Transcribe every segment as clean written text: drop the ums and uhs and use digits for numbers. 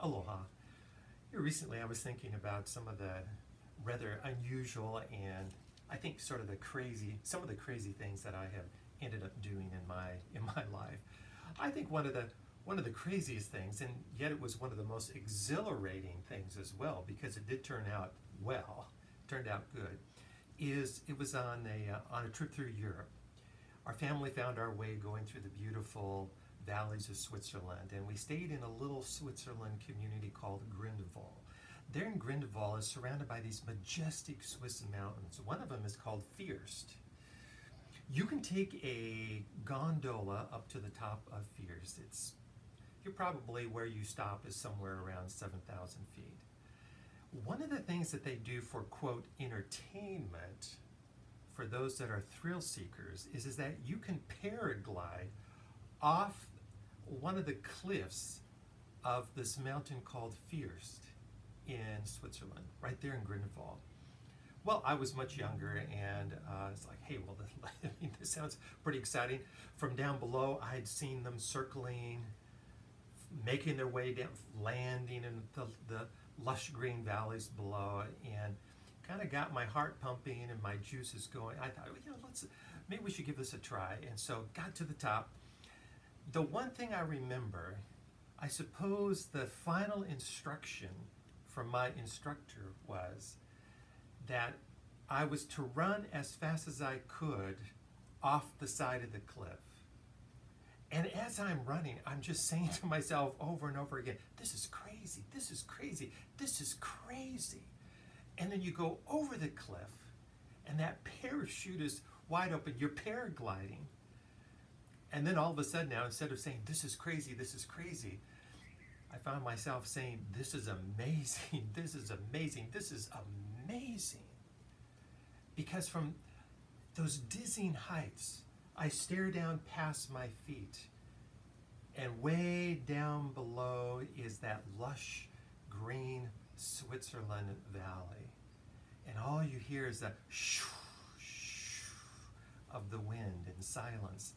Aloha. Here recently I was thinking about some of the rather unusual and I think sort of some of the crazy things that I have ended up doing in my life. I think one of the craziest things, and yet it was one of the most exhilarating things as well, because it did turn out well, turned out good, is it was on a trip through Europe. Our family found our way going through the beautiful valleys of Switzerland, and we stayed in a little Switzerland community called Grindelwald. There in Grindelwald is surrounded by these majestic Swiss mountains. One of them is called Fürst. You can take a gondola up to the top of Fürst. You're probably where you stop is somewhere around 7,000 feet. One of the things that they do for, quote, entertainment for those that are thrill seekers is that you can paraglide off one of the cliffs of this mountain called Fürst in Switzerland, right there in Grindelwald. Well, I was much younger, and it's like, hey, well, this sounds pretty exciting. From down below, I had seen them circling, making their way down, landing in the lush green valleys below, and kind of got my heart pumping and my juices going. I thought, maybe we should give this a try. And so got to the top. The one thing I remember, I suppose the final instruction from my instructor was that I was to run as fast as I could off the side of the cliff. And as I'm running, I'm just saying to myself over and over again, this is crazy, this is crazy, this is crazy. And then you go over the cliff, and that parachute is wide open, you're paragliding. And then all of a sudden now, instead of saying, this is crazy, I found myself saying, this is amazing, this is amazing, this is amazing. Because from those dizzying heights, I stare down past my feet, and way down below is that lush green Switzerland valley. And all you hear is the shoo, shoo of the wind in silence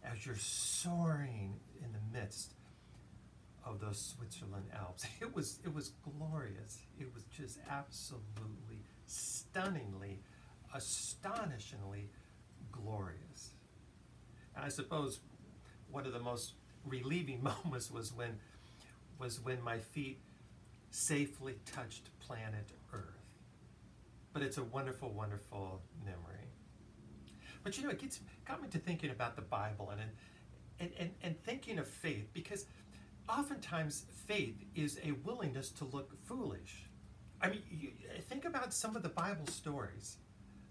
as you're soaring in the midst of those Switzerland Alps. It was glorious. It was just absolutely, stunningly, astonishingly glorious. And I suppose one of the most relieving moments was when my feet safely touched planet Earth. But it's a wonderful, wonderful memory. But it got me to thinking about the Bible and thinking of faith, because oftentimes faith is a willingness to look foolish. I mean, think about some of the Bible stories.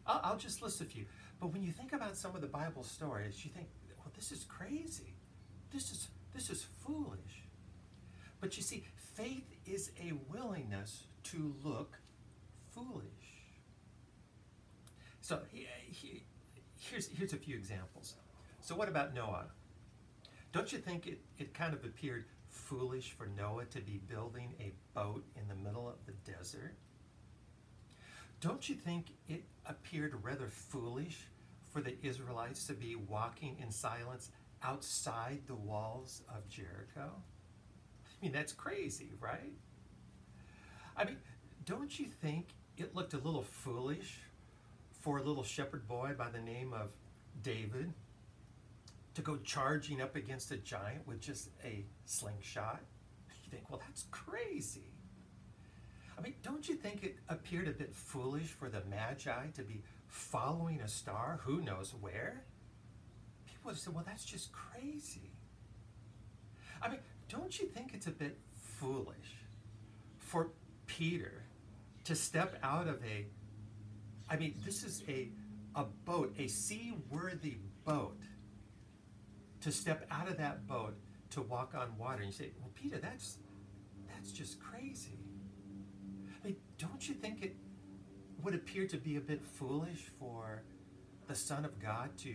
I'll just list a few. But when you think about some of the Bible stories, you think, well, this is crazy. This is foolish. But you see, faith is a willingness to look foolish. So here's a few examples. So what about Noah? Don't you think it kind of appeared foolish for Noah to be building a boat in the middle of the desert? Don't you think it appeared rather foolish for the Israelites to be walking in silence outside the walls of Jericho? I mean, that's crazy, right? I mean, don't you think it looked a little foolish for a little shepherd boy by the name of David to go charging up against a giant with just a slingshot? You think, well, that's crazy. I mean, don't you think it appeared a bit foolish for the Magi to be following a star, who knows where? People would say, well, that's just crazy. I mean, don't you think it's a bit foolish for Peter to step out of this is a boat, a seaworthy boat, to step out of that boat to walk on water? And you say, well, Peter, that's just crazy. I mean, don't you think it would appear to be a bit foolish for the Son of God to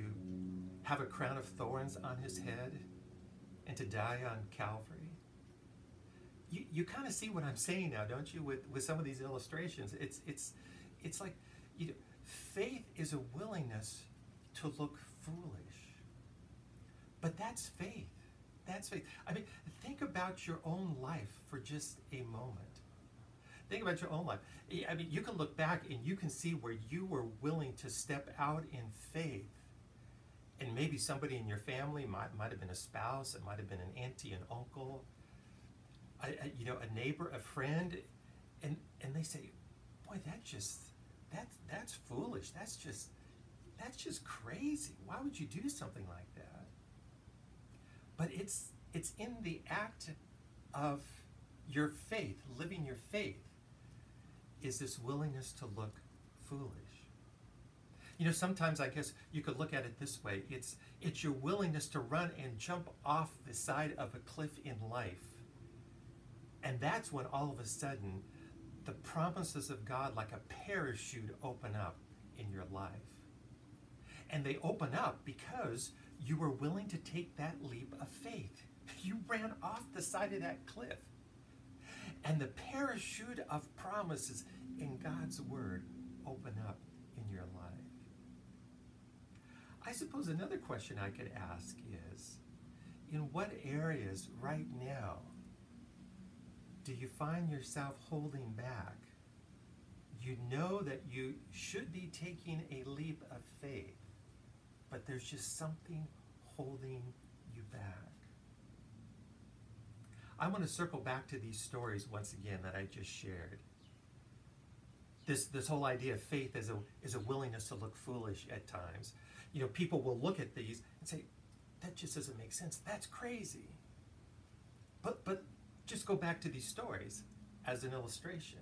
have a crown of thorns on his head and to die on Calvary? You kind of see what I'm saying now, don't you, with some of these illustrations? It's like, faith is a willingness to look foolish. But that's faith. That's faith. I mean, think about your own life for just a moment. Think about your own life. I mean, you can look back and you can see where you were willing to step out in faith. And maybe somebody in your family might have been a spouse, it might have been an auntie, an uncle, a neighbor, a friend, and they say, boy, that's foolish. That's just crazy. Why would you do something like that? But it's in the act of your faith, living your faith, is this willingness to look foolish. Sometimes I guess you could look at it this way. It's your willingness to run and jump off the side of a cliff in life. And that's when all of a sudden the promises of God, like a parachute, open up in your life. And they open up because you were willing to take that leap of faith. You ran off the side of that cliff. And the parachute of promises in God's word open up in your life. I suppose another question I could ask is, in what areas right now do you find yourself holding back? You know that you should be taking a leap of faith, but there's just something holding you back. I want to circle back to these stories once again that I just shared. This whole idea of faith is a willingness to look foolish at times. People will look at these and say, that just doesn't make sense. That's crazy. But just go back to these stories as an illustration.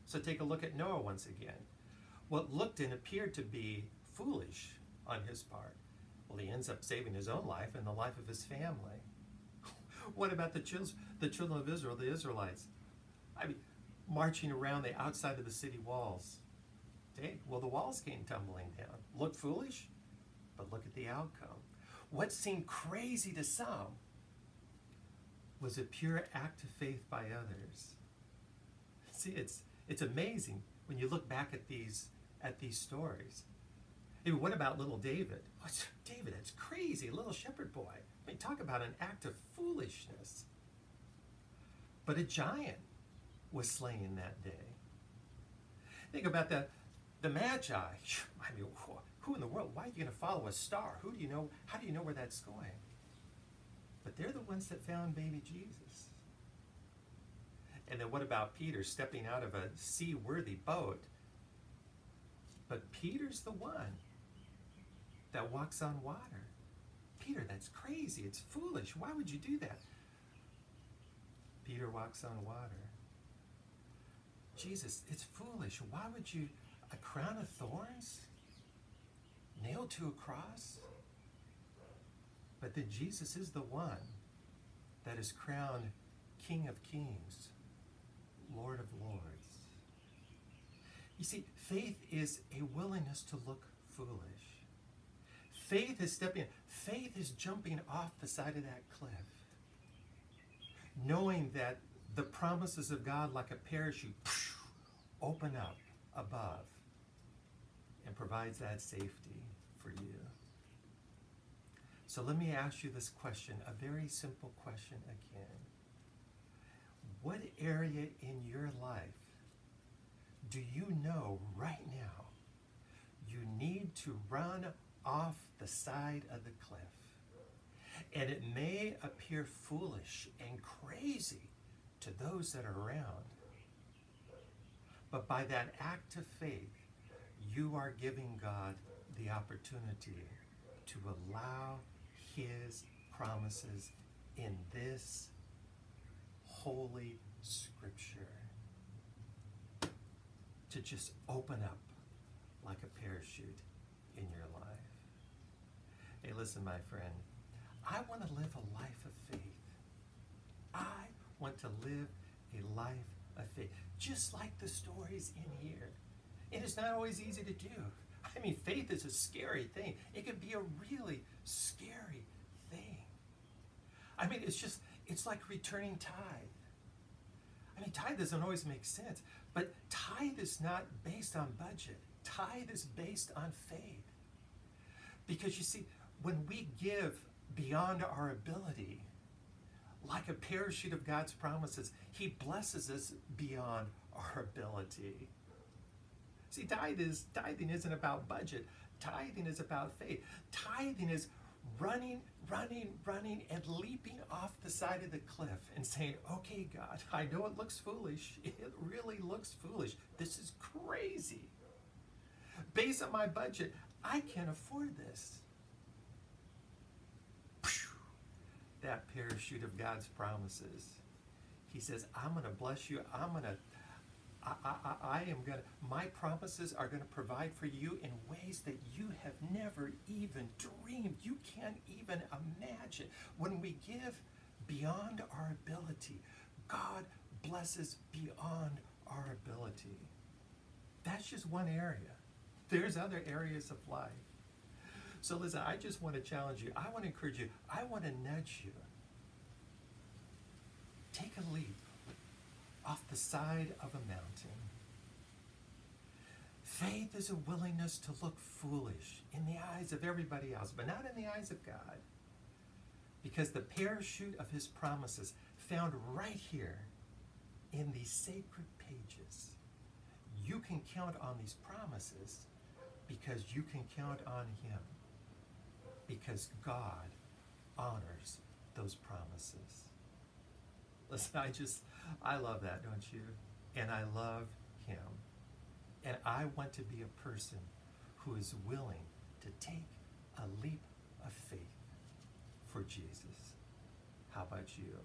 So take a look at Noah once again. What looked and appeared to be foolish on his part, well, he ends up saving his own life and the life of his family. What about the children of Israel, the Israelites? I mean, marching around the outside of the city walls. Dang, well, the walls came tumbling down. Look foolish, but look at the outcome. What seemed crazy to some was a pure act of faith by others. See, it's amazing when you look back at these stories. Hey, what about little David? What's David? That's crazy, a little shepherd boy. I mean, talk about an act of foolishness. But a giant was slain that day. Think about the Magi. I mean, who in the world? Why are you going to follow a star? Who do you know? How do you know where that's going? But they're the ones that found baby Jesus. And then what about Peter stepping out of a seaworthy boat? But Peter's the one that walks on water. Peter, that's crazy. It's foolish. Why would you do that? Peter walks on water. Jesus, it's foolish. Why would you, a crown of thorns nailed to a cross? But then Jesus is the one that is crowned King of Kings, Lord of Lords. You see, faith is a willingness to look foolish. Faith is stepping in. Faith is jumping off the side of that cliff, knowing that the promises of God, like a parachute, open up above and provides that safety for you. So let me ask you this question, a very simple question again. What area in your life do you know right now you need to run off the side of the cliff? And it may appear foolish and crazy to those that are around. But by that act of faith, you are giving God the opportunity to allow His promises in this holy scripture to just open up like a parachute in your life. Hey, listen, my friend, I want to live a life of faith. I want to live a life of faith, just like the stories in here. It is not always easy to do. I mean, faith is a scary thing. It can be a really scary thing. I mean, it's like returning tithe. I mean, tithe doesn't always make sense, but tithe is not based on budget. Tithe is based on faith. Because you see, when we give beyond our ability, like a parachute of God's promises. He blesses us beyond our ability. See, tithing isn't about budget. Tithing is about faith. Tithing is running, and leaping off the side of the cliff and saying, okay, God, I know it looks foolish. It really looks foolish. This is crazy. Based on my budget, I can't afford this. That parachute of God's promises. He says, I'm going to bless you. My promises are going to provide for you in ways that you have never even dreamed. You can't even imagine. When we give beyond our ability, God blesses beyond our ability. That's just one area. There's other areas of life. So listen, I just want to challenge you. I want to encourage you. I want to nudge you. Take a leap off the side of a mountain. Faith is a willingness to look foolish in the eyes of everybody else, but not in the eyes of God. Because the parachute of his promises found right here in these sacred pages. You can count on these promises because you can count on him. Because God honors those promises. Listen, I love that, don't you? And I love him. And I want to be a person who is willing to take a leap of faith for Jesus. How about you?